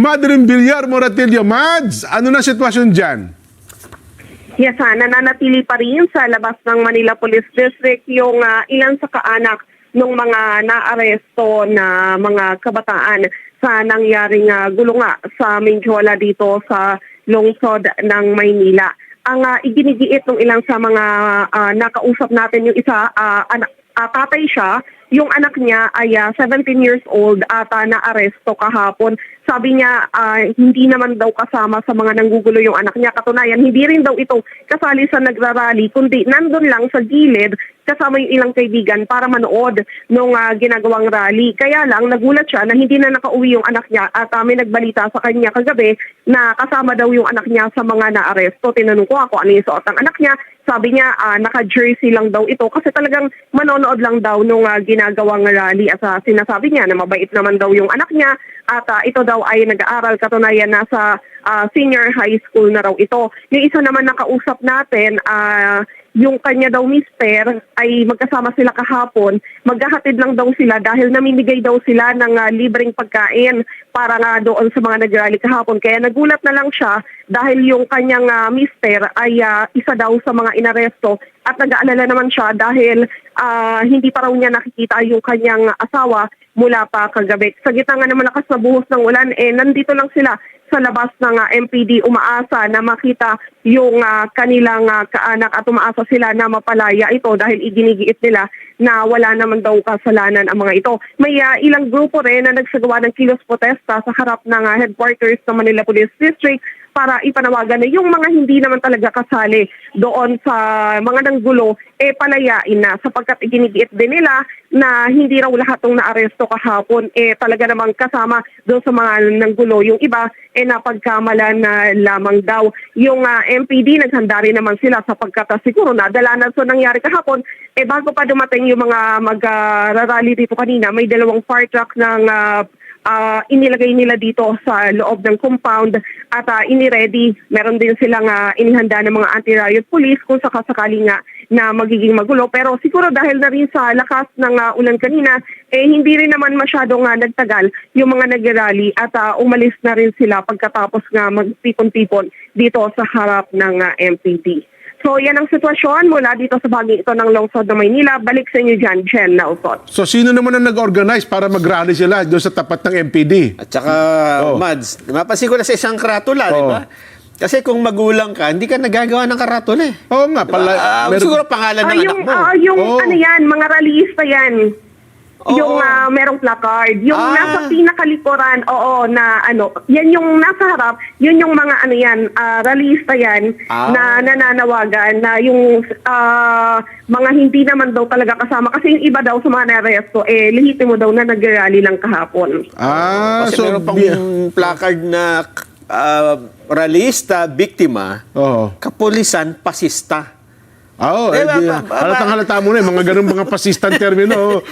Madeline Villar Moratillo. Mads, ano na sitwasyon dyan? Yes, nananatili pa rin sa labas ng Manila Police District yung ilan sa kaanak ng mga naaresto na mga kabataan sa nangyaring gulo nga sa Mingjola dito sa lungsod ng Maynila. Ang iginigiit ng ilang sa mga nakausap natin, yung isa, tatay siya, yung anak niya ay 17 years old at naaresto kahapon. Sabi niya, hindi naman daw kasama sa mga nanggugulo yung anak niya. Katunayan, hindi rin daw ito kasali sa nagrarally, kundi nandun lang sa gilid kasama yung ilang kaibigan para manood nung ginagawang rally. Kaya lang, nagulat siya na hindi na nakauwi yung anak niya at may nagbalita sa kanya kagabi na kasama daw yung anak niya sa mga naaresto. Tinanong ko ako ano yung suot ng anak niya. Sabi niya, naka-jersey lang daw ito kasi talagang manonood lang daw nung ginagawang rally at sinasabi niya na mabait naman daw yung anak niya at ito daw ay nag-aaral. Katunayan nasa senior high school na raw ito. Yung isa naman nakausap natin, yung kanya daw mister ay magkasama sila kahapon, maghahatid lang daw sila dahil namimigay daw sila ng libreng pagkain para nga doon sa mga nag-rally kahapon. Kaya nagulat na lang siya dahil yung kanyang mister ay isa daw sa mga inaresto at nag-aalala naman siya dahil hindi pa raw niya nakikita yung kanyang asawa mula pa kagabi. Sa gitna nga ng malakas na buhos ng ulan, nandito lang sila sa labas ng MPD, umaasa na makita yung kanilang kaanak at umaasa sila na mapalaya ito dahil iginigiit nila na wala naman daw kasalanan ang mga ito. May ilang grupo rin na nagsagawa ng kilos protesta sa harap ng headquarters ng Manila Police District para ipanawagan na yung mga hindi naman talaga kasali doon sa mga nanggulo, palayain na sapagkat iginigiit din nila na hindi raw lahat ng naaresto kahapon talaga namang kasama doon sa mga nanggulo. Yung iba napagkamalan na lamang daw. Yung MPD naghanda rin naman sila sapagkat siguro nadalanan sa nangyari kahapon. Bago pa dumating yung mga mag-rally dito kanina, may dalawang fire truck ng inilagay nila dito sa loob ng compound at iniready. Meron din silang inihanda ng mga anti-riot police kung sakasakali nga na magiging magulo. Pero siguro dahil na rin sa lakas ng ulan kanina, hindi rin naman masyadong nagtagal yung mga nag-rally at umalis na rin sila pagkatapos nga magtipon-tipon dito sa harap ng MPD. So yan ang sitwasyon mula dito sa bahagi ito ng lungsod ng Maynila. Balik sa inyo dyan, Jen Nelson. So sino naman ang nag-organize para mag-rally sila doon sa tapat ng MPD? At saka, Mads, mapansin ko na sa isang karatula, di ba? Kasi kung magulang ka, hindi ka nagagawa ng karatula eh. Oo nga, pala. Siguro pangalan ng anak mo. Yung ano yan, mga rallyista yan. Yung merong placard. Yung nasa pinakalikuran, na ano, yan yung nasa harap, yun yung mga ano yan, rallyista yan na nananawagan na yung mga hindi naman daw talaga kasama. Kasi yung iba daw sa mga naresto, lehitimo daw na nag-rally lang kahapon. Kasi so meron pang placard na rallyista, biktima, kapulisan, pasista. halatang halata mo na mga ganun mga pasistan termino.